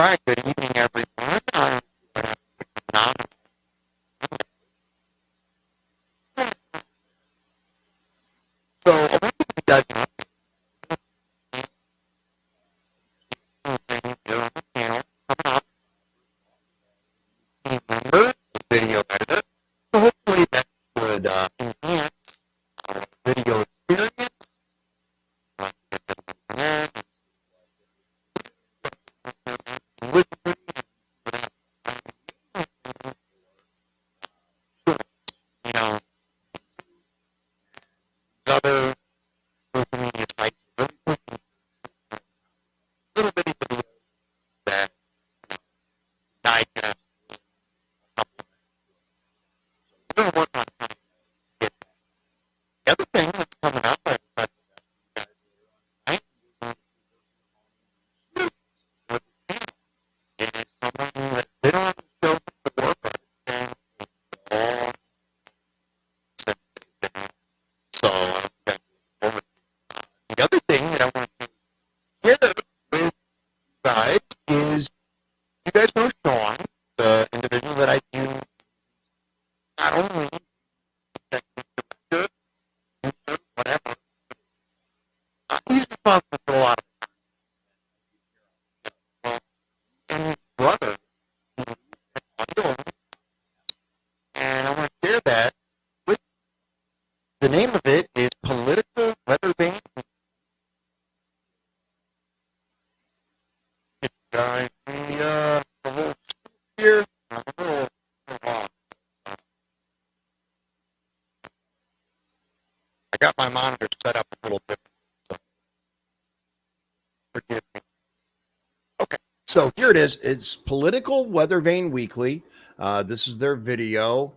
right, good evening, everyone. I'm not so I want you guys to things here on the channel coming up. Remember the video editor. So hopefully that would enhance our video experience. You know, other social media sites really pushing little bitty videos that digest we're going to work on trying to get that. The other thing that's coming up, I expect you guys tonight with the channel is someone who has been on the show before, but it's been a long since they've been on. So I'm thank you for it. The other thing that I want to share with you guys is you guys know Shawn, the individual that I do not only executive director, producer, whatever, he's responsible for a lot of well, and his brother, who is on Dion, and I want to share that with the name of it is Political Weather Vane. Guys, the whole here, a little long. I got my monitor set up a little bit, so forgive me. Okay, so here it is. It's Political Weather Vane Weekly. This is their video.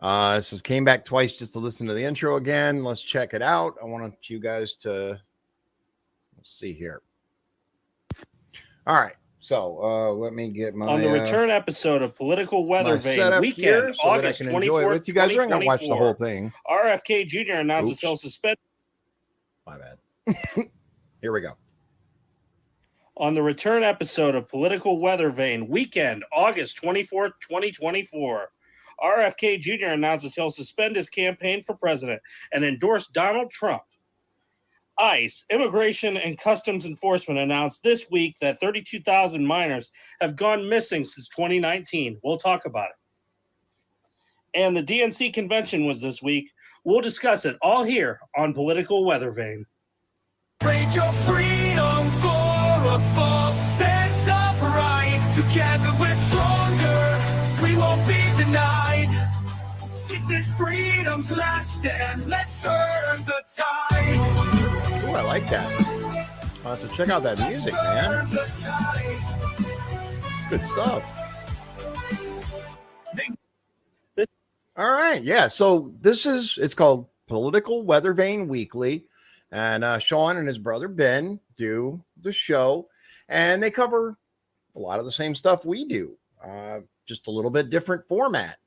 This came back twice just to listen to the intro again. Let's check it out. I want you guys to let's see here. All right. So let me get my on the return episode of Political Weather Vane Weekend, so August 24th, you guys are going to watch the whole 2024. thing. RFK Jr. announces he'll suspend. My bad. Here we go. On the return episode of Political Weather Vane Weekend, August 24th, 2024. RFK Jr. announces he'll suspend his campaign for president and endorse Donald Trump. ICE, Immigration and Customs Enforcement, announced this week that 32,000 minors have gone missing since 2019. We'll talk about it. And the DNC convention was this week. We'll discuss it all here on Political Weather Vane. Trade your freedom for a false sense of right. Together we're stronger. We won't be denied. This is freedom's last stand. Let's turn the tide. Ooh, I like that. I'll have to check out that music, man. It's good stuff. All right. Yeah. So it's called Political Weather Vane Weekly. And Shawn and his brother Ben do the show. And they cover a lot of the same stuff we do. Just a little bit different format.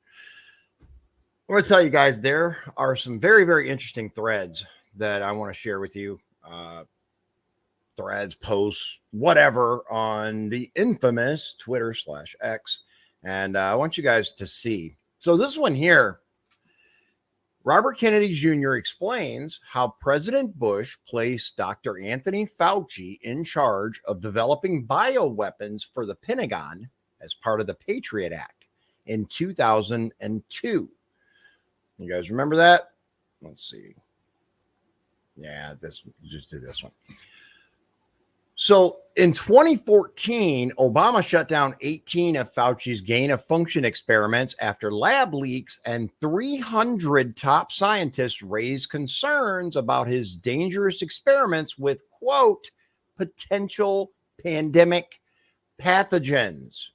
I want to tell you guys there are some very, very interesting threads that I want to share with you. Threads, posts, whatever on the infamous Twitter/X. And I want you guys to see. So this one here, Robert Kennedy Jr. explains how President Bush placed Dr. Anthony Fauci in charge of developing bioweapons for the Pentagon as part of the Patriot Act in 2002. You guys remember that? Let's see. Yeah, just do this one. So in 2014, Obama shut down 18 of Fauci's gain-of-function experiments after lab leaks, and 300 top scientists raised concerns about his dangerous experiments with, quote, potential pandemic pathogens.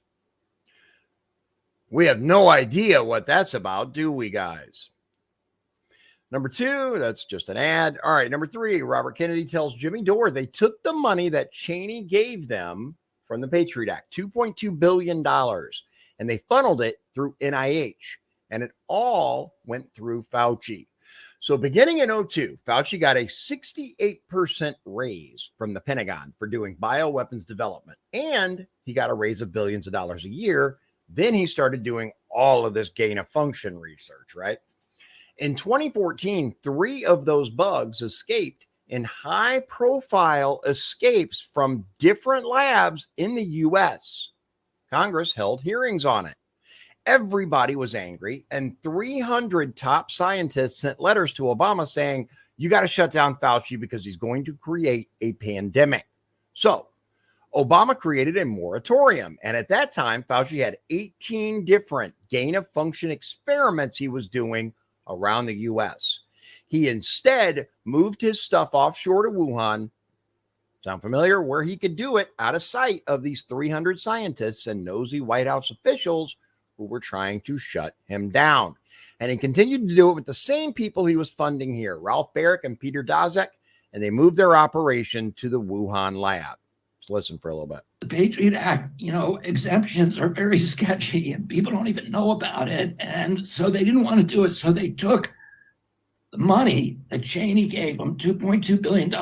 We have no idea what that's about, do we, guys? Number 2, that's just an ad. All right, number 3, Robert Kennedy tells Jimmy Dore they took the money that Cheney gave them from the Patriot Act, $2.2 billion, and they funneled it through NIH, and it all went through Fauci. So beginning in 2002, Fauci got a 68% raise from the Pentagon for doing bioweapons development, and he got a raise of billions of dollars a year. Then he started doing all of this gain of function research, right? In 2014, 3 of those bugs escaped in high-profile escapes from different labs in the U.S. Congress held hearings on it. Everybody was angry, and 300 top scientists sent letters to Obama saying, you got to shut down Fauci because he's going to create a pandemic. So Obama created a moratorium, and at that time, Fauci had 18 different gain-of-function experiments he was doing around the U.S. He instead moved his stuff offshore to Wuhan. Sound familiar? Where he could do it out of sight of these 300 scientists and nosy White House officials who were trying to shut him down. And he continued to do it with the same people he was funding here, Ralph Baric and Peter Daszak, and they moved their operation to the Wuhan lab. Let's listen for a little bit. The Patriot Act, exemptions are very sketchy and people don't even know about it. And so they didn't want to do it. So they took the money that Cheney gave them, $2.2 billion,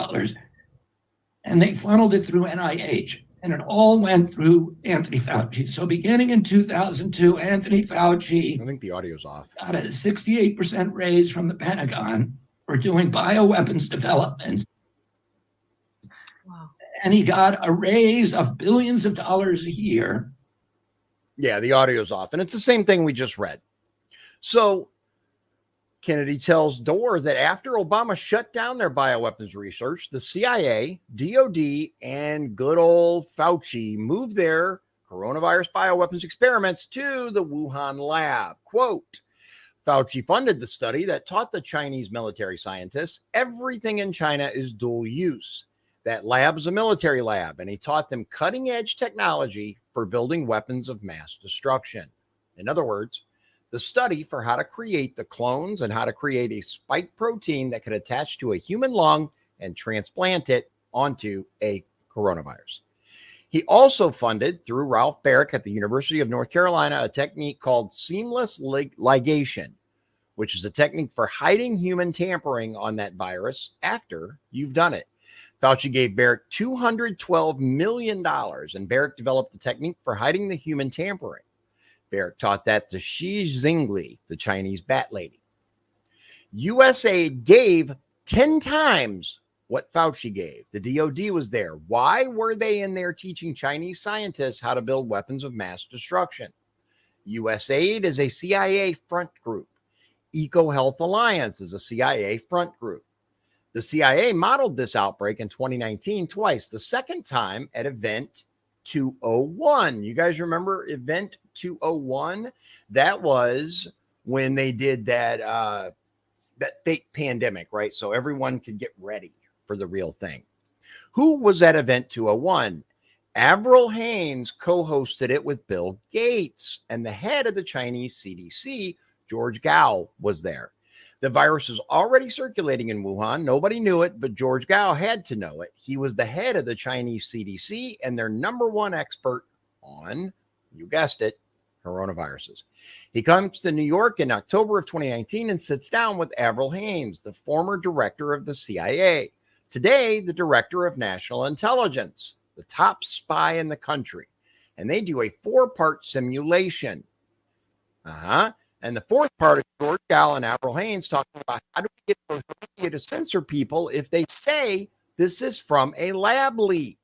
and they funneled it through NIH. And it all went through Anthony Fauci. So beginning in 2002, Anthony Fauci, I think the audio's off, got a 68% raise from the Pentagon for doing bioweapons development. Wow. And he got a raise of billions of dollars a year. Yeah, the audio's off. And it's the same thing we just read. So Kennedy tells Dorr that after Obama shut down their bioweapons research, the CIA, DOD, and good old Fauci moved their coronavirus bioweapons experiments to the Wuhan lab. Quote, Fauci funded the study that taught the Chinese military scientists everything in China is dual use. That lab is a military lab, and he taught them cutting-edge technology for building weapons of mass destruction. In other words, the study for how to create the clones and how to create a spike protein that could attach to a human lung and transplant it onto a coronavirus. He also funded, through Ralph Baric at the University of North Carolina, a technique called seamless ligation, which is a technique for hiding human tampering on that virus after you've done it. Fauci gave Baric $212 million, and Baric developed a technique for hiding the human tampering. Baric taught that to Xi Jinping, the Chinese bat lady. USAID gave 10 times what Fauci gave. The DOD was there. Why were they in there teaching Chinese scientists how to build weapons of mass destruction? USAID is a CIA front group. EcoHealth Alliance is a CIA front group. The CIA modeled this outbreak in 2019 twice, the second time at Event 201. You guys remember Event 201? That was when they did that fake pandemic, right? So everyone could get ready for the real thing. Who was at Event 201? Avril Haines co-hosted it with Bill Gates, and the head of the Chinese CDC, George Gao, was there. The virus was already circulating in Wuhan. Nobody knew it, but George Gao had to know it. He was the head of the Chinese CDC and their number one expert on, you guessed it, coronaviruses. He comes to New York in October of 2019 and sits down with Avril Haines, the former director of the CIA, today the director of national intelligence, the top spy in the country. And they do a 4-part simulation. And the fourth part is George Gao and Avril Haines talking about how do we get social media to censor people if they say this is from a lab leak.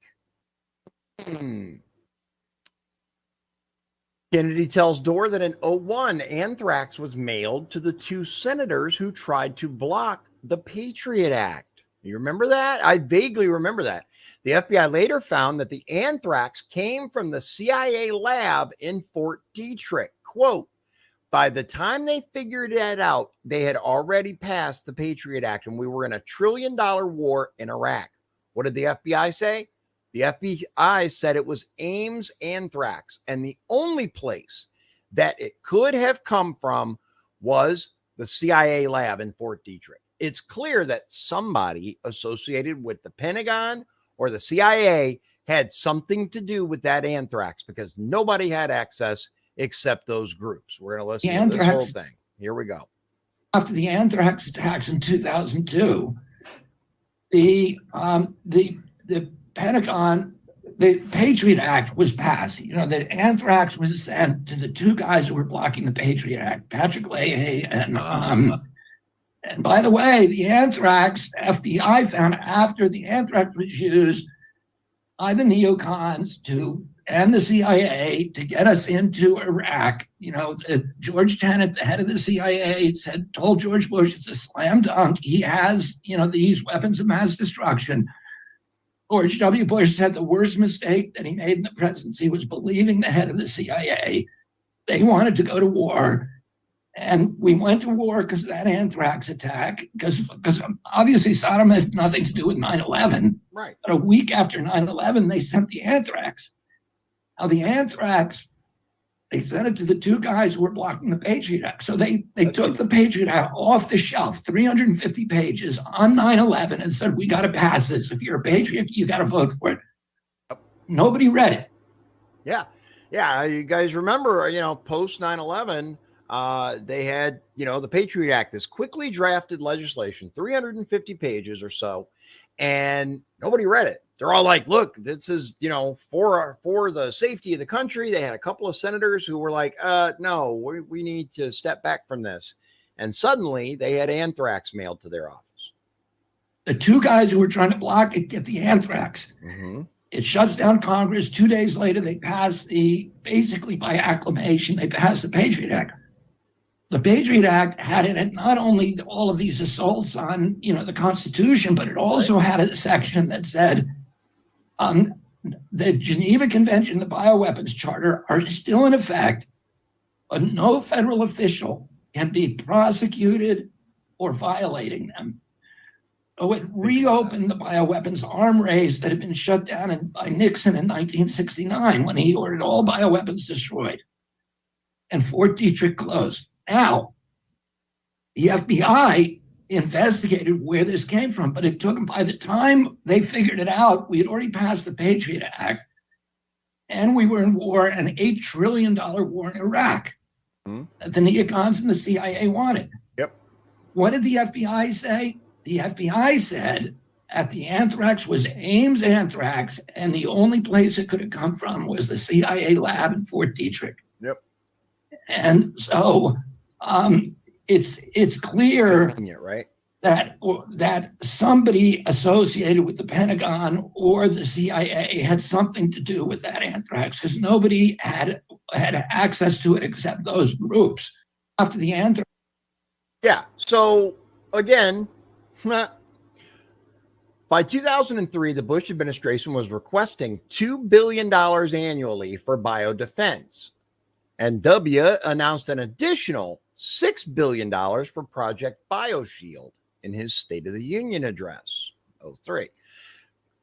Kennedy tells Dorr that in 2001, anthrax was mailed to the 2 senators who tried to block the Patriot Act. You remember that? I vaguely remember that. The FBI later found that the anthrax came from the CIA lab in Fort Detrick. Quote, by the time they figured that out, they had already passed the Patriot Act and we were in a $1 trillion war in Iraq. What did the FBI say? The FBI said it was Ames anthrax, and the only place that it could have come from was the CIA lab in Fort Detrick. It's clear that somebody associated with the Pentagon or the CIA had something to do with that anthrax because nobody had access except those groups. We're going to listen to this whole thing. Here we go. after the anthrax attacks in 2002, the Pentagon, the Patriot Act was passed. You know, the anthrax was sent to the two guys who were blocking the Patriot Act, Patrick Leahy and by the way, the anthrax, FBI found after the anthrax was used by the neocons and the CIA to get us into Iraq. You know, George Tenet, the head of the CIA, told George Bush it's a slam dunk. He has, you know, these weapons of mass destruction. George W. Bush said the worst mistake that he made in the presidency was believing the head of the CIA. They wanted to go to war. And we went to war because of that anthrax attack, because obviously Saddam had nothing to do with 9/11. Right. But a week after 9/11, they sent the anthrax. Now, the anthrax, they sent it to the two guys who were blocking the Patriot Act. So they took the Patriot Act off the shelf, 350 pages on 9/11, and said, we got to pass this. If you're a Patriot, you got to vote for it. Nobody read it. Yeah. Yeah. You guys remember, you know, post 9/11, they had, you know, the Patriot Act, this quickly drafted legislation, 350 pages or so, and nobody read it. They're all like, look, this is, you know, for the safety of the country. They had a couple of senators who were like, no, we need to step back from this. And suddenly they had anthrax mailed to their office. The two guys who were trying to block it get the anthrax. Mm-hmm. It shuts down Congress. 2 days later, they pass basically by acclamation, they passed the Patriot Act. The Patriot Act had in it not only all of these assaults on, you know, the Constitution, but it also had a section that said the Geneva Convention, the Bioweapons Charter are still in effect, but no federal official can be prosecuted for violating them. So it reopened the bioweapons arm race that had been shut down by Nixon in 1969 when he ordered all bioweapons destroyed and Fort Detrick closed. Now, the FBI investigated where this came from, but it took them, by the time they figured it out, we had already passed the Patriot Act and we were in war, an $8 trillion war in Iraq that the neocons and the CIA wanted. Yep. What did the FBI say? The FBI said that the anthrax was Ames anthrax, and the only place it could have come from was the CIA lab in Fort Detrick. Yep. And so it's clear, right, that somebody associated with the Pentagon or the CIA had something to do with that anthrax, because nobody had access to it except those groups after the anthrax. Yeah. So again, by 2003, the Bush administration was requesting $2 billion annually for biodefense. And W announced an additional $6 billion for Project BioShield in his State of the Union address, 03.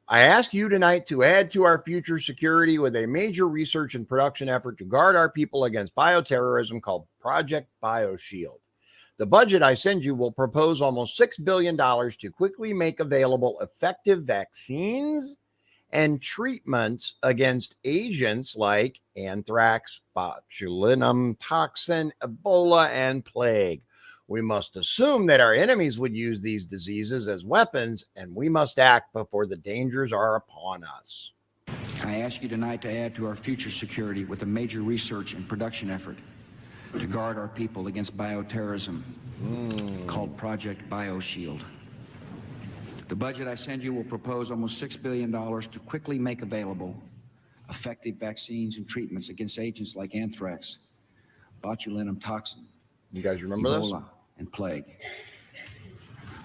I ask you tonight to add to our future security with a major research and production effort to guard our people against bioterrorism called Project BioShield. The budget I send you will propose almost $6 billion to quickly make available effective vaccines and treatments against agents like anthrax, botulinum toxin, Ebola, and plague. We must assume that our enemies would use these diseases as weapons, and we must act before the dangers are upon us. I ask you tonight to add to our future security with a major research and production effort to guard our people against bioterrorism called Project BioShield. The budget I send you will propose almost $6 billion to quickly make available effective vaccines and treatments against agents like anthrax, botulinum toxin, you guys remember Ebola, this? and plague.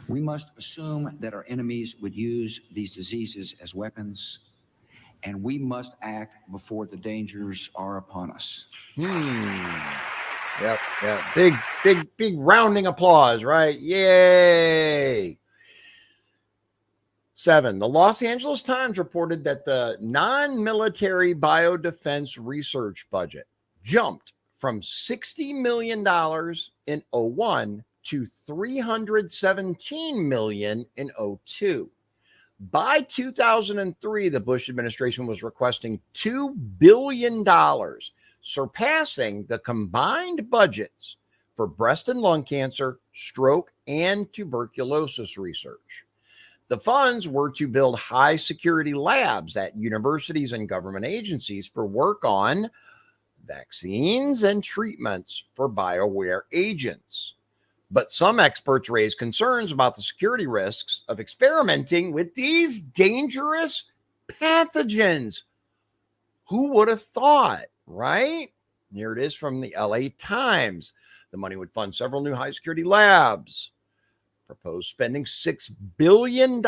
We must assume that our enemies would use these diseases as weapons, and we must act before the dangers are upon us. Yep. Big rounding applause, right? Yay. 7. The Los Angeles Times reported that the non-military biodefense research budget jumped from $60 million in 01 to $317 million in 02. By 2003, the Bush administration was requesting $2 billion, surpassing the combined budgets for breast and lung cancer, stroke, and tuberculosis research. The funds were to build high security labs at universities and government agencies for work on vaccines and treatments for bioware agents. But some experts raise concerns about the security risks of experimenting with these dangerous pathogens. Who would have thought, right? Here it is from the LA Times. The money would fund several new high security labs. Proposed spending $6 billion.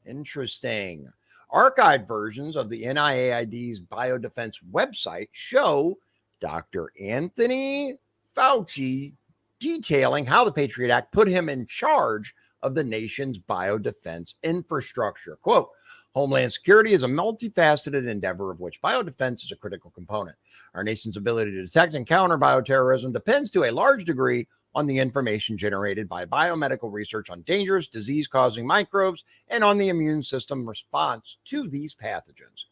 Interesting. Archived versions of the NIAID's biodefense website show Dr. Anthony Fauci detailing how the Patriot Act put him in charge of the nation's biodefense infrastructure. Quote, Homeland security is a multifaceted endeavor of which biodefense is a critical component. Our nation's ability to detect and counter bioterrorism depends to a large degree on the information generated by biomedical research on dangerous disease-causing microbes and on the immune system response to these pathogens.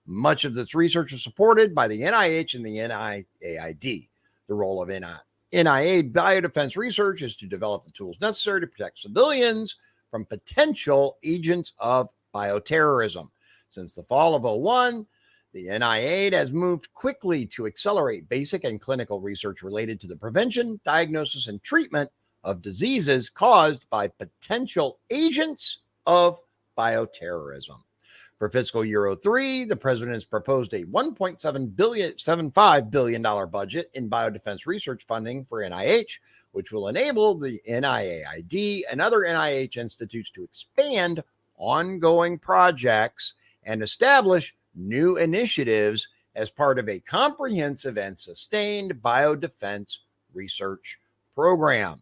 Much of this research is supported by the NIH and the NIAID. The role of NIA biodefense research is to develop the tools necessary to protect civilians from potential agents of bioterrorism. Since the fall of 2001, the NIAID has moved quickly to accelerate basic and clinical research related to the prevention, diagnosis, and treatment of diseases caused by potential agents of bioterrorism. For fiscal year 03, the president has proposed a $1.75 billion budget in biodefense research funding for NIH, which will enable the NIAID and other NIH institutes to expand ongoing projects and establish new initiatives as part of a comprehensive and sustained biodefense research program.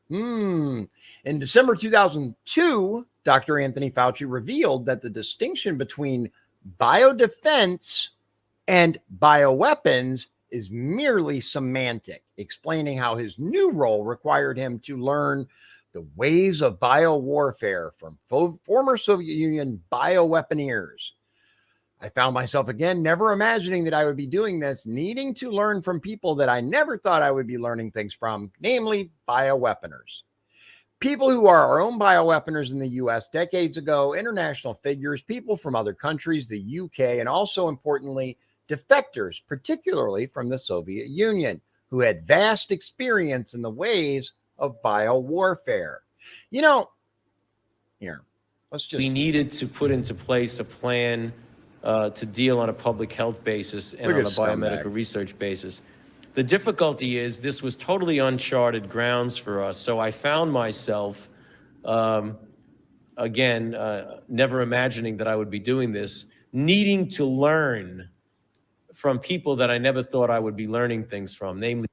In December 2002, Dr. Anthony Fauci revealed that the distinction between biodefense and bioweapons is merely semantic, explaining how his new role required him to learn the ways of biowarfare from former Soviet Union bioweaponeers. I found myself again never imagining that I would be doing this, needing to learn from people that I never thought I would be learning things from, namely bioweaponers. People who are our own bioweaponers in the US decades ago, international figures, people from other countries, the UK, and also importantly, defectors, particularly from the Soviet Union, who had vast experience in the ways of biowarfare. You know, here, let's just... We needed to put into place a plan to deal on a public health basis and on a biomedical research basis. The difficulty is this was totally uncharted grounds for us. So I found myself, again, never imagining that I would be doing this, needing to learn from people that I never thought I would be learning things from, namely...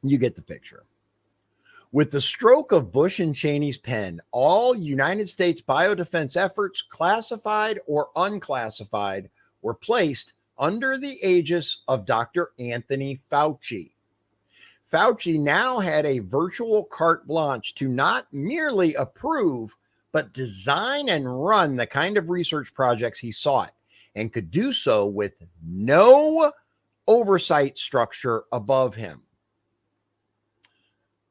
You get the picture. With the stroke of Bush and Cheney's pen, all United States biodefense efforts, classified or unclassified, were placed under the aegis of Dr. Anthony Fauci. Fauci now had a virtual carte blanche to not merely approve, but design and run the kind of research projects he sought, and could do so with no oversight structure above him.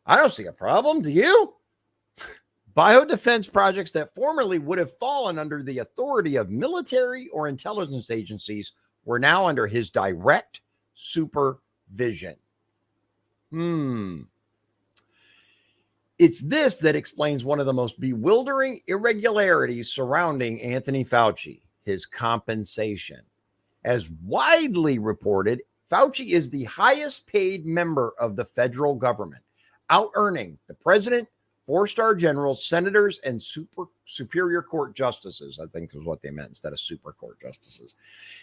I don't see a problem. Do you? Biodefense projects that formerly would have fallen under the authority of military or intelligence agencies were now under his direct supervision. It's this that explains one of the most bewildering irregularities surrounding Anthony Fauci, his compensation. As widely reported, Fauci is the highest paid member of the federal government, out-earning the president, four-star generals, senators, and superior court justices, I think is what they meant instead of super court justices.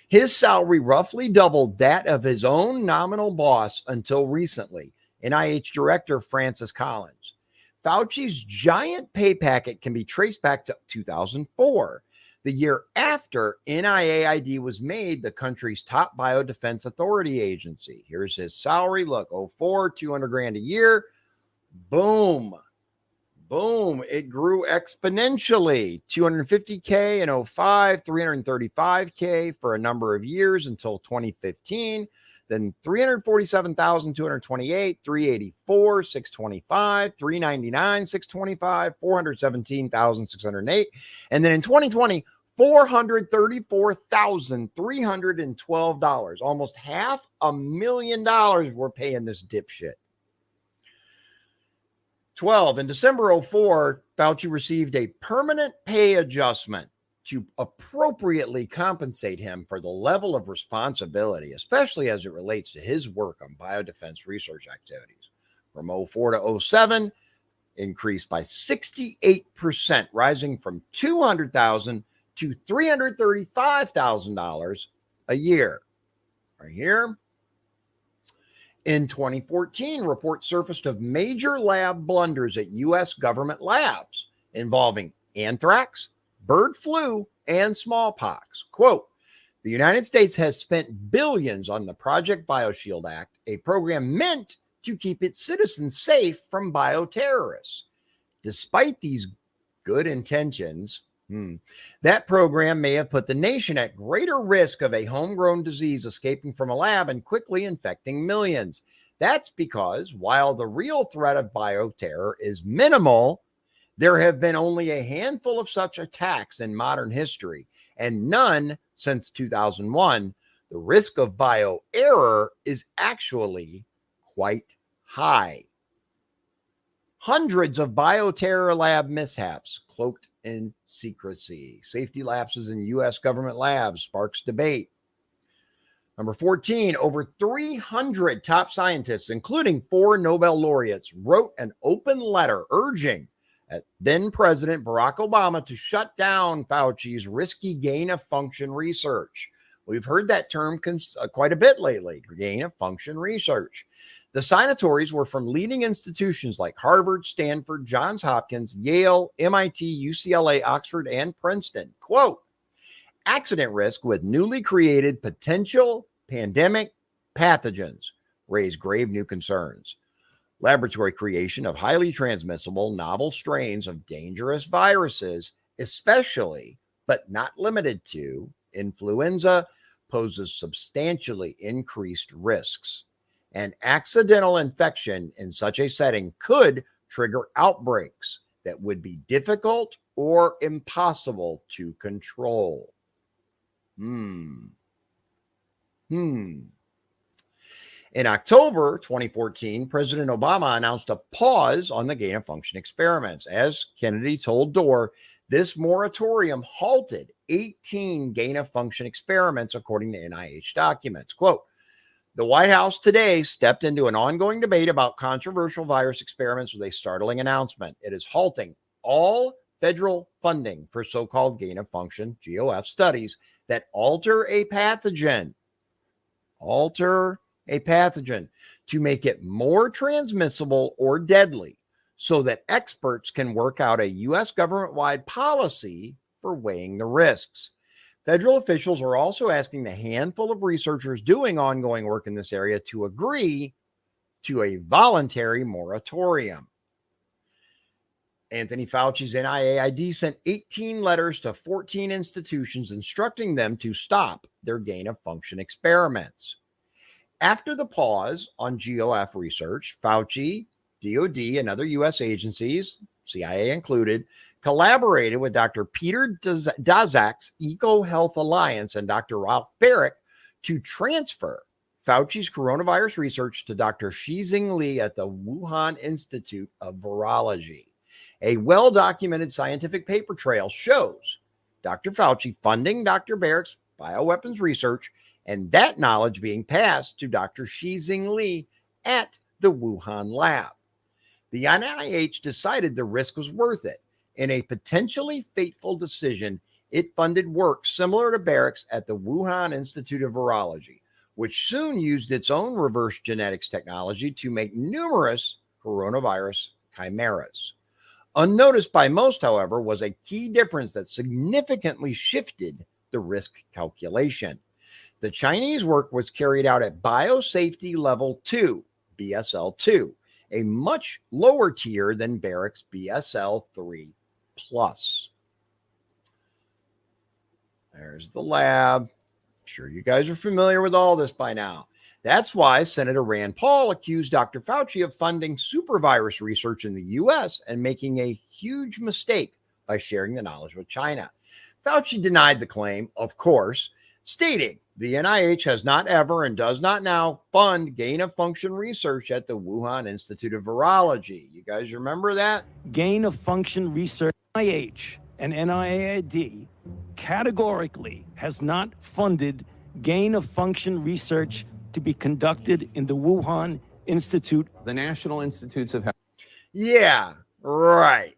His salary roughly doubled that of his own nominal boss until recently, NIH Director Francis Collins. Fauci's giant pay packet can be traced back to 2004, the year after NIAID was made the country's top biodefense authority agency. Here's his salary. Look, 04, 200 grand a year. Boom. Boom. It grew exponentially. 250K in 05, 335K for a number of years until 2015. then 347,228, 384, 625, 399, 625, 417,608. And then in 2020, $434,312. Almost $500,000 we're paying this dipshit. 12. In December 04, Fauci received a permanent pay adjustment to appropriately compensate him for the level of responsibility, especially as it relates to his work on biodefense research activities. From 04 to 07, increased by 68%, rising from $200,000 to $335,000 a year. Right here. In 2014, reports surfaced of major lab blunders at U.S. government labs involving anthrax, bird flu, and smallpox. Quote, the United States has spent billions on the Project BioShield Act, a program meant to keep its citizens safe from bioterrorists. Despite these good intentions, that program may have put the nation at greater risk of a homegrown disease escaping from a lab and quickly infecting millions. That's because while the real threat of bioterror is minimal, there have been only a handful of such attacks in modern history, and none since 2001. The risk of bioerror is actually quite high. Hundreds of bioterror lab mishaps cloaked in secrecy. Safety lapses in U.S. government labs sparks debate. Number 14, over 300 top scientists, including 4 Nobel laureates, wrote an open letter urging then President Barack Obama to shut down Fauci's risky gain-of-function research. We've heard that term quite a bit lately, gain-of-function research. The signatories were from leading institutions like Harvard, Stanford, Johns Hopkins, Yale, MIT, UCLA, Oxford, and Princeton. Quote, accident risk with newly created potential pandemic pathogens raise grave new concerns. Laboratory creation of highly transmissible novel strains of dangerous viruses, especially but not limited to influenza, poses substantially increased risks. An accidental infection in such a setting could trigger outbreaks that would be difficult or impossible to control. In October 2014, President Obama announced a pause on the gain-of-function experiments. As Kennedy told Dorr, this moratorium halted 18 gain-of-function experiments, according to NIH documents. Quote, the White House today stepped into an ongoing debate about controversial virus experiments with a startling announcement. It is halting all federal funding for so-called gain-of-function, GOF, studies that alter a pathogen to make it more transmissible or deadly so that experts can work out a U.S. government-wide policy for weighing the risks. Federal officials are also asking the handful of researchers doing ongoing work in this area to agree to a voluntary moratorium. Anthony Fauci's NIAID sent 18 letters to 14 institutions instructing them to stop their gain-of-function experiments. After the pause on GOF research, Fauci, DOD, and other U.S. agencies, CIA included, collaborated with Dr. Peter Daszak's EcoHealth Alliance and Dr. Ralph Barrick to transfer Fauci's coronavirus research to Dr. Shizing Li at the Wuhan Institute of Virology. A well-documented scientific paper trail shows Dr. Fauci funding Dr. Barrick's bioweapons research and that knowledge being passed to Dr. Shizing Li at the Wuhan lab. The NIH decided the risk was worth it. In a potentially fateful decision, it funded work similar to Barrick's at the Wuhan Institute of Virology, which soon used its own reverse genetics technology to make numerous coronavirus chimeras. Unnoticed by most, however, was a key difference that significantly shifted the risk calculation. The Chinese work was carried out at Biosafety Level 2, BSL-2, a much lower tier than Barrick's BSL-3+. There's the lab. I'm sure you guys are familiar with all this by now. That's why Senator Rand Paul accused Dr. Fauci of funding supervirus research in the US and making a huge mistake by sharing the knowledge with China. Fauci denied the claim, of course, stating the NIH has not ever and does not now fund gain-of-function research at the Wuhan Institute of Virology. You guys remember that? Gain-of-function research, NIH and NIAID categorically has not funded gain-of-function research to be conducted in the Wuhan Institute. The National Institutes of Health. Yeah, right.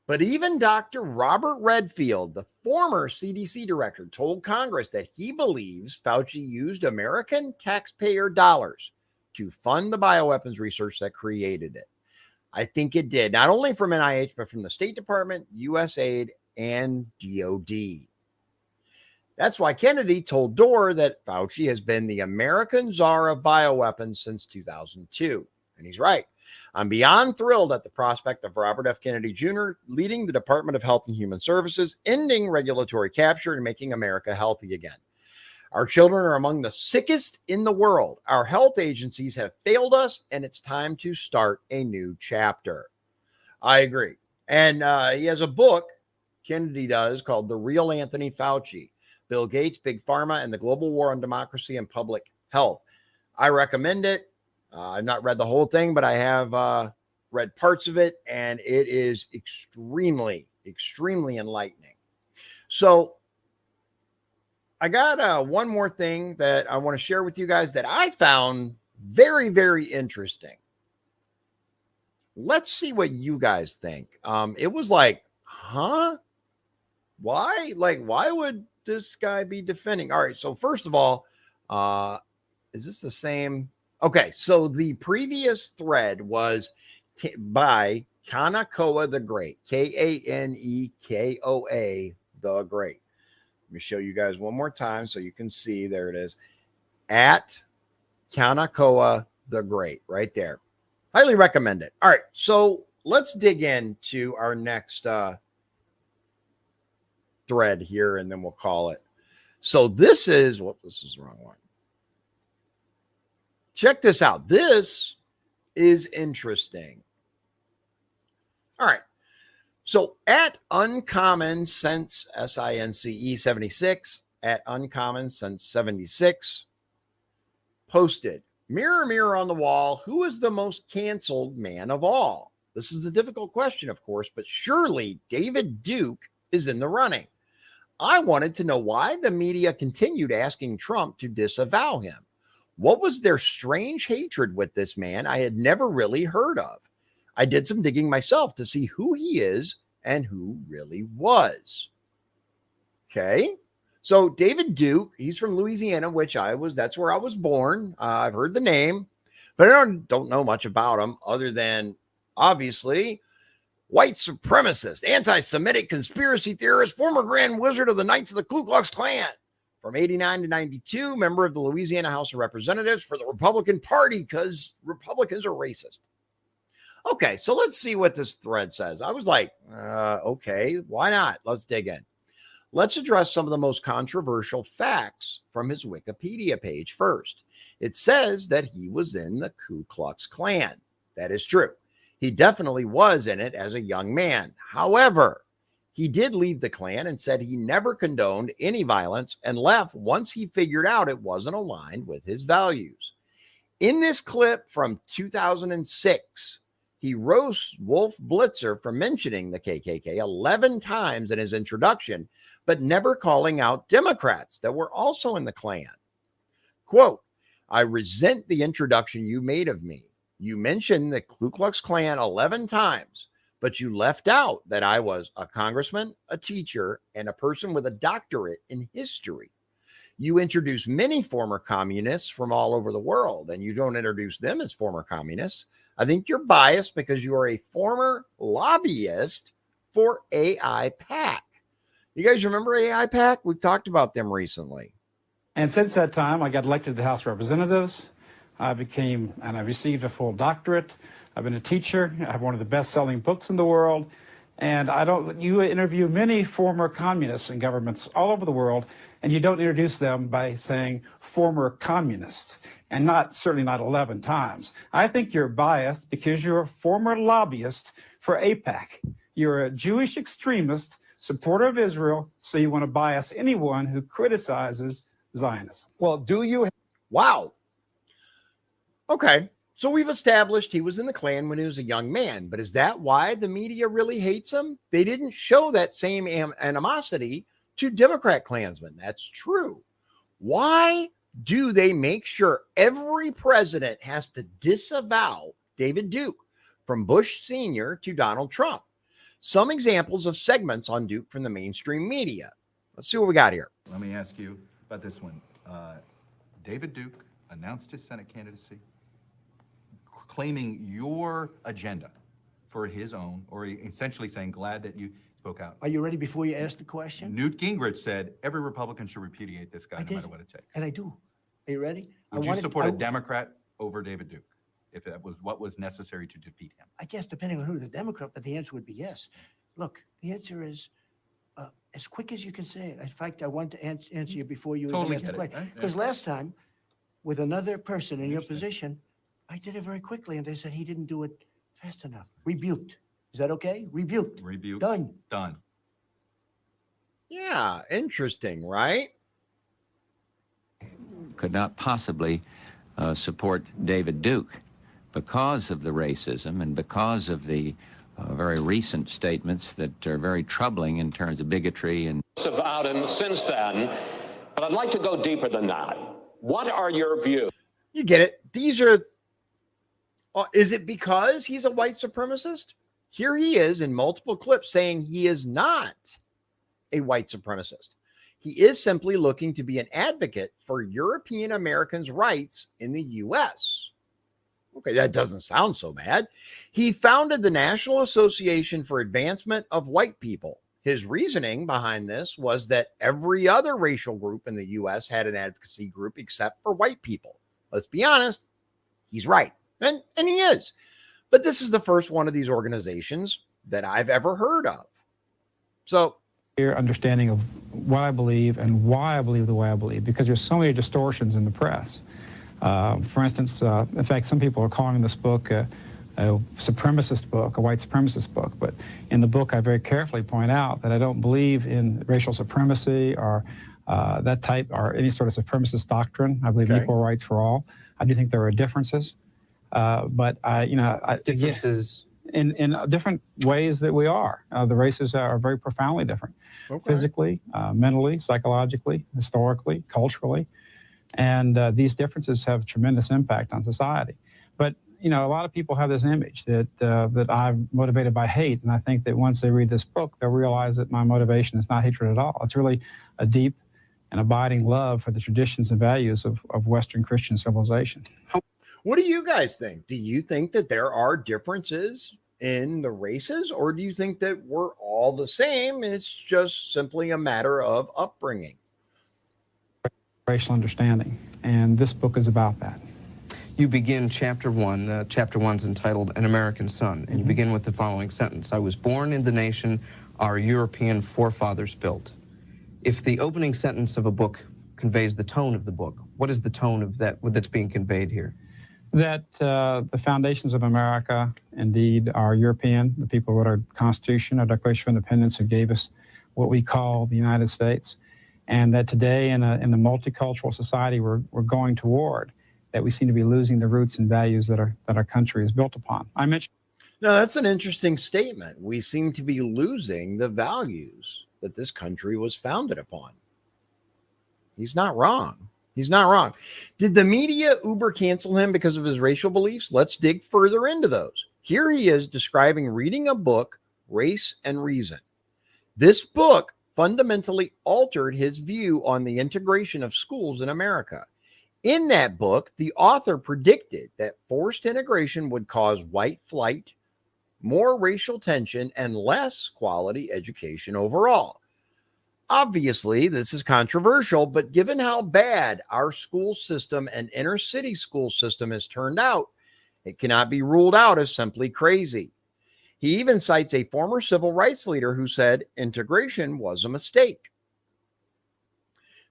But even Dr. Robert Redfield, the former CDC director, told Congress that he believes Fauci used American taxpayer dollars to fund the bioweapons research that created it. I think it did, not only from NIH, but from the State Department, USAID, and DOD. That's why Kennedy told Dorr that Fauci has been the American czar of bioweapons since 2002. And he's right. I'm beyond thrilled at the prospect of Robert F. Kennedy Jr. leading the Department of Health and Human Services, ending regulatory capture and making America healthy again. Our children are among the sickest in the world. Our health agencies have failed us, and it's time to start a new chapter. I agree. And he has a book, Kennedy does, called The Real Anthony Fauci, Bill Gates, Big Pharma, and the Global War on Democracy and Public Health. I recommend it. I've not read the whole thing, but I have read parts of it, and it is extremely, extremely enlightening. So I got one more thing that I want to share with you guys that I found very, very interesting. Let's see what you guys think. It was like, huh? Why? Like, why would this guy be defending? All right. So first of all, is this the same? Okay. So the previous thread was by Kanekoa the Great, Kanekoa the Great. Let me show you guys one more time so you can see. There it is. At Kanekoa the Great right there. Highly recommend it. All right. So let's dig into our next thread here, and then we'll call it. So this is this is the wrong one. Check this out. This is interesting. All right. So at Uncommon Sense, SINCE 76, at Uncommon Sense 76, posted, mirror, mirror on the wall, who is the most canceled man of all? This is a difficult question, of course, but surely David Duke is in the running. I wanted to know why the media continued asking Trump to disavow him. What was their strange hatred with this man I had never really heard of? I did some digging myself to see who he is and who really was. Okay. So David Duke, he's from Louisiana, that's where I was born. I've heard the name, but I don't know much about him other than obviously white supremacist, anti-Semitic conspiracy theorist, former Grand Wizard of the Knights of the Ku Klux Klan. From 89 to 92, member of the Louisiana House of Representatives for the Republican Party because Republicans are racist. Okay, so let's see what this thread says. I was like, okay, why not? Let's dig in. Let's address some of the most controversial facts from his Wikipedia page first. It says that he was in the Ku Klux Klan. That is true. He definitely was in it as a young man. However, he did leave the Klan and said he never condoned any violence and left once he figured out it wasn't aligned with his values. In this clip from 2006, he roasts Wolf Blitzer for mentioning the KKK 11 times in his introduction, but never calling out Democrats that were also in the Klan. Quote, I resent the introduction you made of me. You mentioned the Ku Klux Klan 11 times, but you left out that I was a congressman, a teacher, and a person with a doctorate in history. You introduce many former communists from all over the world, and you don't introduce them as former communists. I think you're biased because you are a former lobbyist for AIPAC. You guys remember AIPAC? We've talked about them recently. And since that time, I got elected to the House of Representatives. I received a full doctorate. I've been a teacher. I have one of the best-selling books in the world. And you interview many former communists in governments all over the world, and you don't introduce them by saying former communist, and certainly not 11 times. I think you're biased because you're a former lobbyist for AIPAC. You're a Jewish extremist, supporter of Israel, so you want to bias anyone who criticizes Zionism. Well, do you? Wow. Okay. So we've established he was in the Klan when he was a young man, but is that why the media really hates him? They didn't show that same animosity to Democrat Klansmen. That's true. Why do they make sure every president has to disavow David Duke, from Bush Sr. to Donald Trump? Some examples of segments on Duke from the mainstream media. Let's see what we got here. Let me ask you about this one. David Duke announced his Senate candidacy, claiming your agenda for his own, or essentially saying, glad that you spoke out. Are you ready before you ask the question? Newt Gingrich said every Republican should repudiate this guy no matter what it takes. And I do. Are you ready? Would you support a Democrat over David Duke if that was what was necessary to defeat him? I guess depending on who the Democrat, but the answer would be yes. Look, the answer is as quick as you can say it. In fact, I want to answer you before you Totally ask the get it, question. right? Because last time, with another person in your Understand. position, I did it very quickly, and they said he didn't do it fast enough. Rebuked. Is that okay? Rebuked. Rebuked. Done. Done. Yeah, interesting, right? Could not possibly support David Duke because of the racism and because of the very recent statements that are very troubling in terms of bigotry and About him since then, but I'd like to go deeper than that. What are your views? You get it. These are. Is it because he's a white supremacist? Here he is in multiple clips saying he is not a white supremacist. He is simply looking to be an advocate for European Americans' rights in the U.S. Okay, that doesn't sound so bad. He founded the National Association for Advancement of White People. His reasoning behind this was that every other racial group in the U.S. had an advocacy group except for white people. Let's be honest, he's right. And he is. But this is the first one of these organizations that I've ever heard of. So, Your understanding of what I believe and why I believe the way I believe, because there's so many distortions in the press. For instance, in fact, some people are calling this book a supremacist book, a white supremacist book. But in the book, I very carefully point out that I don't believe in racial supremacy or that type or any sort of supremacist doctrine. I believe in equal rights for all. I do think there are differences. But differences in different ways that we are. The races are very profoundly different, physically, mentally, psychologically, historically, culturally, and these differences have tremendous impact on society. But a lot of people have this image that I'm motivated by hate, and I think that once they read this book, they'll realize that my motivation is not hatred at all. It's really a deep and abiding love for the traditions and values of Western Christian civilization. what do you guys think? Do you think that there are differences in the races, or do you think that we're all the same? It's just simply a matter of upbringing. Racial understanding, and this book is about that. You begin chapter one. Chapter one's entitled An American Son, and you begin with the following sentence. I was born in the nation our European forefathers built. If the opening sentence of a book conveys the tone of the book, what is the tone of that's being conveyed here? That the foundations of America indeed are European. The people who wrote our Constitution, our Declaration of Independence, who gave us what we call the United States, and that today in the multicultural society we're going toward, that we seem to be losing the roots and values that our country is built upon. I mentioned. No, that's an interesting statement. We seem to be losing the values that this country was founded upon. He's not wrong. He's not wrong. Did the media uber cancel him because of his racial beliefs? Let's dig further into those. Here he is describing reading a book, Race and Reason. This book fundamentally altered his view on the integration of schools in America. In that book, the author predicted that forced integration would cause white flight, more racial tension, and less quality education overall. Obviously, this is controversial, but given how bad our school system and inner city school system has turned out, it cannot be ruled out as simply crazy. He even cites a former civil rights leader who said integration was a mistake.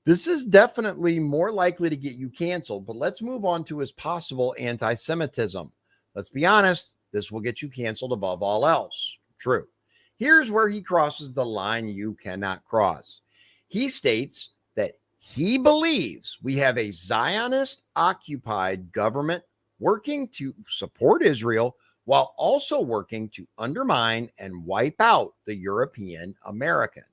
This is definitely more likely to get you canceled, but let's move on to his possible anti-Semitism. Let's be honest, this will get you canceled above all else. True. Here's where he crosses the line you cannot cross. He states that he believes we have a Zionist-occupied government working to support Israel while also working to undermine and wipe out the European American.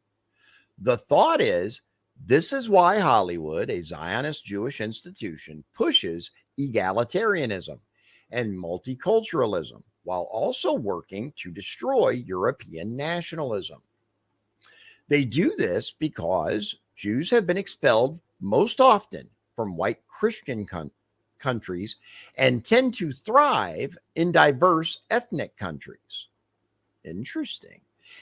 The thought is, this is why Hollywood, a Zionist Jewish institution, pushes egalitarianism and multiculturalism while also working to destroy European nationalism. They do this because Jews have been expelled most often from white Christian countries and tend to thrive in diverse ethnic countries. Interesting.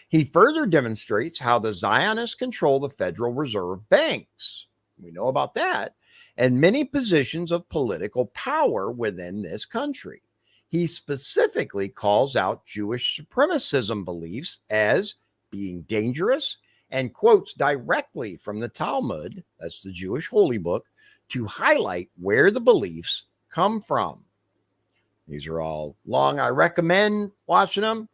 He further demonstrates how the Zionists control the Federal Reserve banks. We know about that, and many positions of political power within this country. He specifically calls out Jewish supremacism beliefs as being dangerous and quotes directly from the Talmud, that's the Jewish holy book, to highlight where the beliefs come from. These are all long. I recommend watching them.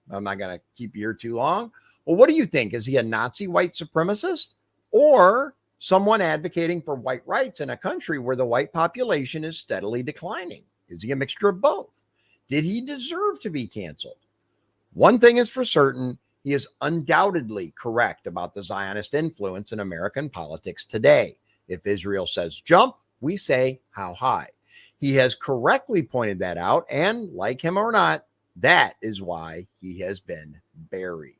I'm not going to keep you here too long. Well, what do you think? Is he a Nazi white supremacist or someone advocating for white rights in a country where the white population is steadily declining? Is he a mixture of both? Did he deserve to be canceled? One thing is for certain, he is undoubtedly correct about the Zionist influence in American politics today. If Israel says jump, we say how high. He has correctly pointed that out, and like him or not, that is why he has been buried.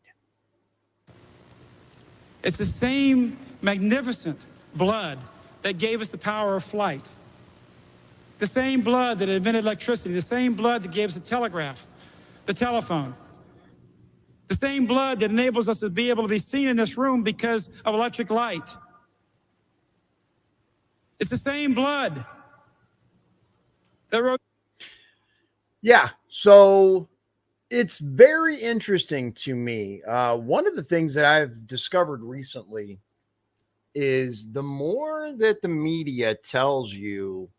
It's the same magnificent blood that gave us the power of flight. The same blood that invented electricity, the same blood that gave us the telegraph, the telephone. The same blood that enables us to be able to be seen in this room because of electric light. It's the same blood that wrote. Yeah, so it's very interesting to me. One of the things that I've discovered recently is the more that the media tells you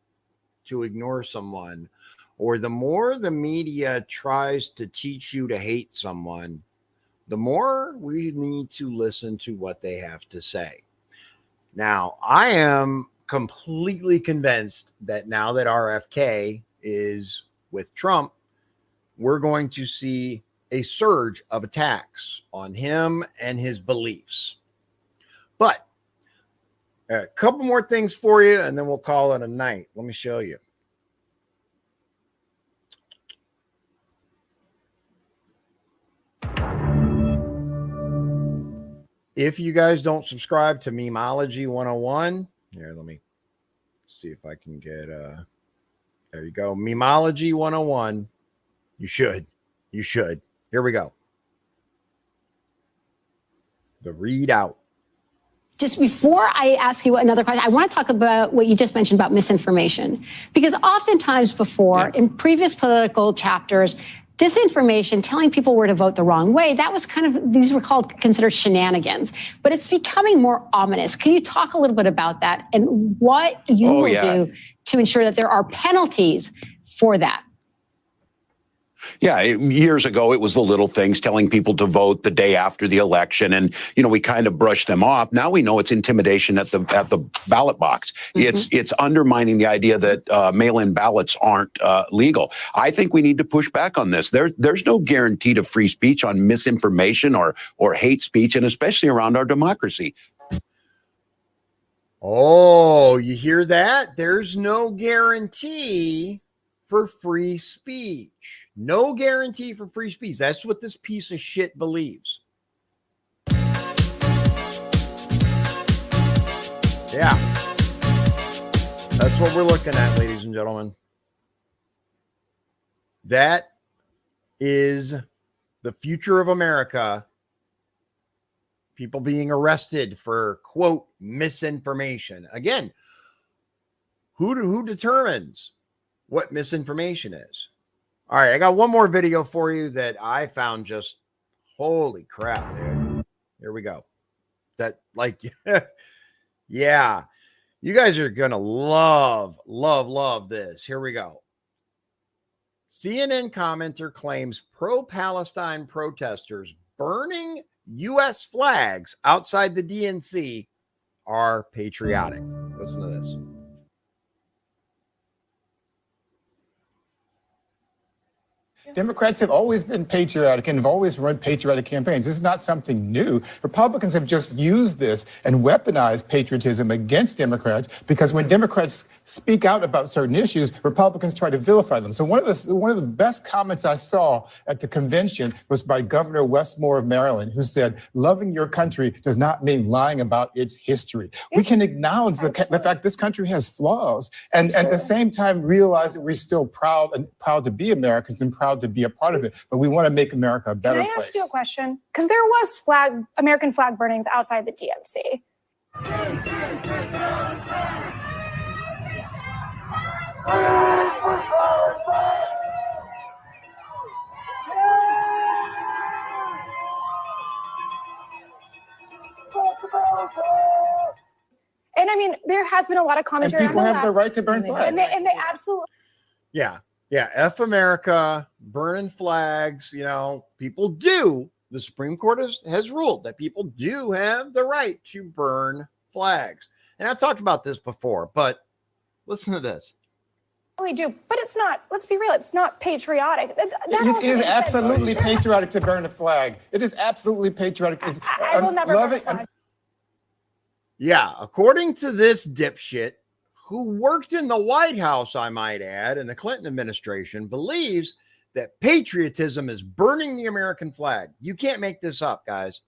to ignore someone, or the more the media tries to teach you to hate someone, the more we need to listen to what they have to say. Now, I am completely convinced that now that RFK is with Trump, we're going to see a surge of attacks on him and his beliefs. But a couple more things for you, and then we'll call it a night. Let me show you. If you guys don't subscribe to Memology 101, here, let me see if I can get there you go. Memology 101. You should. Here we go. The readout. Just before I ask you another question, I want to talk about what you just mentioned about misinformation. Because oftentimes before, in previous political chapters, disinformation, telling people where to vote the wrong way, that was kind of, these were considered shenanigans. But it's becoming more ominous. Can you talk a little bit about that and what you will do to ensure that there are penalties for that? Yeah, years ago, it was the little things, telling people to vote the day after the election. And, we kind of brushed them off. Now we know it's intimidation at the ballot box. Mm-hmm. It's undermining the idea that mail-in ballots aren't legal. I think we need to push back on this. There's no guarantee to free speech on misinformation or hate speech, and especially around our democracy. Oh, you hear that? There's no guarantee for free speech. No guarantee for free speech. That's what this piece of shit believes. Yeah. That's what we're looking at, ladies and gentlemen. That is the future of America. People being arrested for, quote, misinformation. Again, who determines what misinformation is? All right, I got one more video for you that I found just holy crap, dude. Here we go. That like, yeah, you guys are gonna love this. Here we go. CNN commenter claims pro-Palestine protesters burning U.S. flags outside the DNC are patriotic. Listen to this. Democrats have always been patriotic and have always run patriotic campaigns. This is not something new. Republicans have just used this and weaponized patriotism against Democrats because when Democrats speak out about certain issues, Republicans try to vilify them. So one of the best comments I saw at the convention was by Governor Westmore of Maryland, who said, "Loving your country does not mean lying about its history." We can acknowledge the fact this country has flaws and at the same time realize that we're still proud to be Americans and proud to be a part of it, but we want to make America a better place. Can I ask you a question? Because there was American flag burnings outside the DNC. And I mean, there has been a lot of commentary. And people have the right to burn flags. And they absolutely. Yeah. F America, burning flags. You know, people do. The Supreme Court has ruled that people do have the right to burn flags. And I've talked about this before, but listen to this. We do, but it's not. Let's be real. It's not patriotic. It is absolutely patriotic to burn a flag. It is absolutely patriotic. I will never burn a flag. Yeah, according to this dipshit, who worked in the White House, I might add, in the Clinton administration, believes that patriotism is burning the American flag. You can't make this up, guys.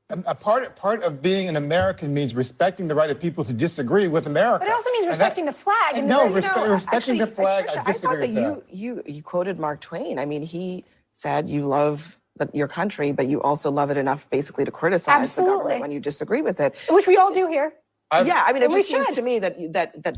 A part of being an American means respecting the right of people to disagree with America. But it also means respecting the flag. And respecting the flag, Patricia, I disagree I thought with that you quoted Mark Twain. I mean, he said you love your country, but you also love it enough basically to criticize the government when you disagree with it. Which we all do here. I mean, it just seems to me that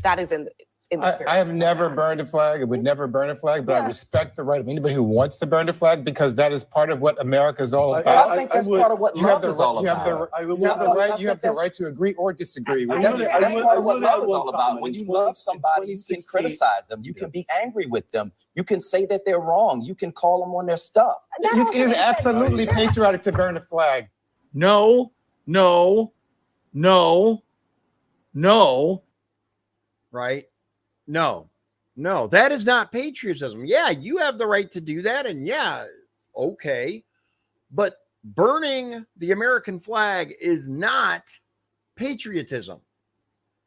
that is in the spirit. I have never burned a flag. I would never burn a flag, but I respect the right of anybody who wants to burn a flag because that is part of what America is all about. I think that's part of what love is all about. You have the right to agree or disagree. That's part of what love is all about. When you love somebody, you can criticize them. You can be angry with them. You can say that they're wrong. You can call them on their stuff. It is absolutely patriotic to burn a flag. No. Right? No, that is not patriotism. Yeah, you have the right to do that. And yeah, okay. But burning the American flag is not patriotism.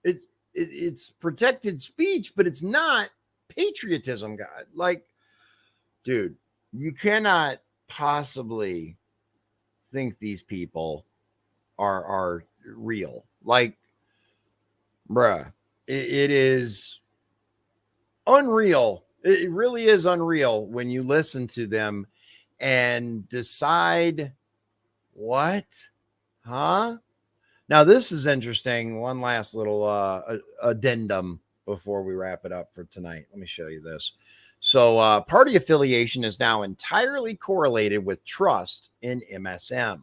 It's protected speech, but it's not patriotism, God. Like, dude, you cannot possibly think these people are real. Like, bruh, it is unreal. It really is unreal when you listen to them and decide what, huh? Now, this is interesting. One last little addendum before we wrap it up for tonight. Let me show you this. So party affiliation is now entirely correlated with trust in MSM,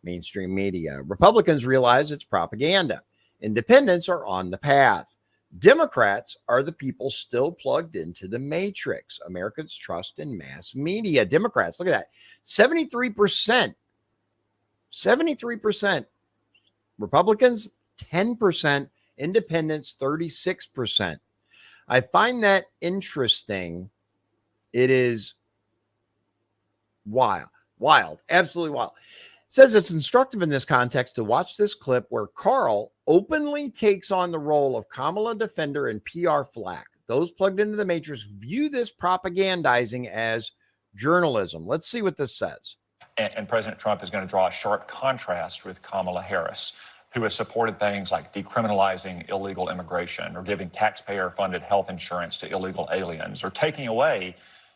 mainstream media. Republicans realize it's propaganda. Independents are on the path. Democrats are the people still plugged into the matrix. Americans' trust in mass media. Democrats, look at that. 73%. 73%. Republicans, 10%. Independents, 36%. I find that interesting. It is wild, absolutely wild. Says it's instructive in this context to watch this clip where Carl openly takes on the role of Kamala defender and PR flack. Those plugged into the matrix view this propagandizing as journalism. Let's see what this says. And President Trump is going to draw a sharp contrast with Kamala Harris, who has supported things like decriminalizing illegal immigration or giving taxpayer-funded health insurance to illegal aliens or taking away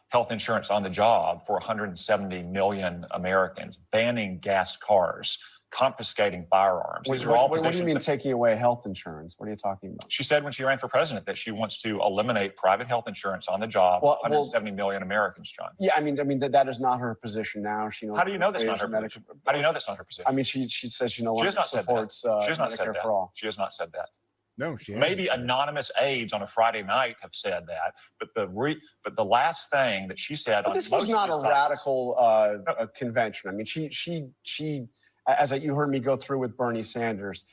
health insurance on the job for 170 million Americans, banning gas cars, confiscating firearms. These are What all do you positions mean that- taking away health insurance? What are you talking about? She said when she ran for president that she wants to eliminate private health insurance on the job. Well, 170 million Americans, John. Yeah, I mean that is not her position now. She knows. How do you know that's not her position? How do you know that's not her position? I mean, she says she no She longer has not said that. supports She has not said Medicare that. for all. She has not said that. No, she Maybe hasn't said anonymous aides on a Friday night have said that, but the last thing that she said. But this was not a radical convention. I mean, she you heard me go through with Bernie Sanders,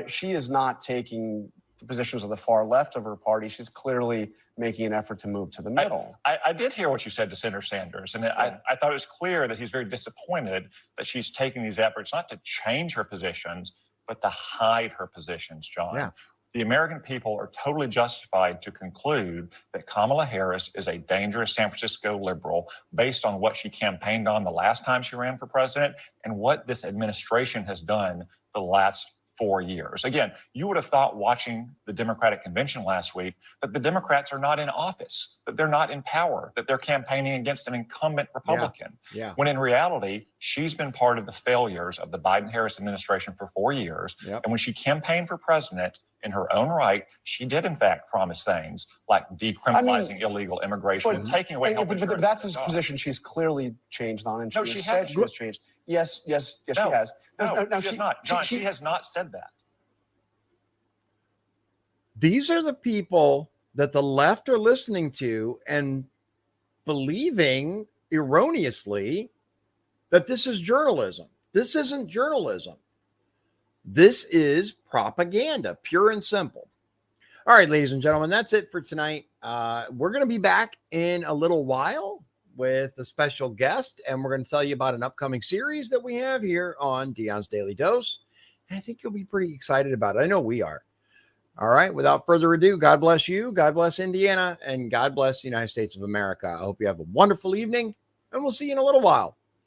she is not taking the positions of the far left of her party. She's clearly making an effort to move to the middle. I did hear what you said to Senator Sanders, and I thought it was clear that he's very disappointed that she's taking these efforts not to change her positions, but to hide her positions, John. Yeah. The American people are totally justified to conclude that Kamala Harris is a dangerous San Francisco liberal based on what she campaigned on the last time she ran for president and what this administration has done the last 4 years. Again, you would have thought watching the Democratic convention last week that the Democrats are not in office, that they're not in power, that they're campaigning against an incumbent Republican. Yeah. When in reality, she's been part of the failures of the Biden-Harris administration for 4 years. Yep. And when she campaigned for president, in her own right, she did in fact promise things like decriminalizing illegal immigration and taking away health insurance. But that's his position. She's clearly changed on, and No, she she said hasn't. she has changed. Yes, No, she has. No, she has not. John, she has not said that. These are the people that the left are listening to and believing erroneously that this is journalism. This isn't journalism. This is propaganda, pure and simple. All right, ladies and gentlemen, that's it for tonight. We're going to be back in a little while with a special guest, and we're going to tell you about an upcoming series that we have here on Dion's Daily Dose. And I think you'll be pretty excited about it. I know we are. All right, without further ado, God bless you, God bless Indiana, and God bless the United States of America. I hope you have a wonderful evening, and we'll see you in a little while.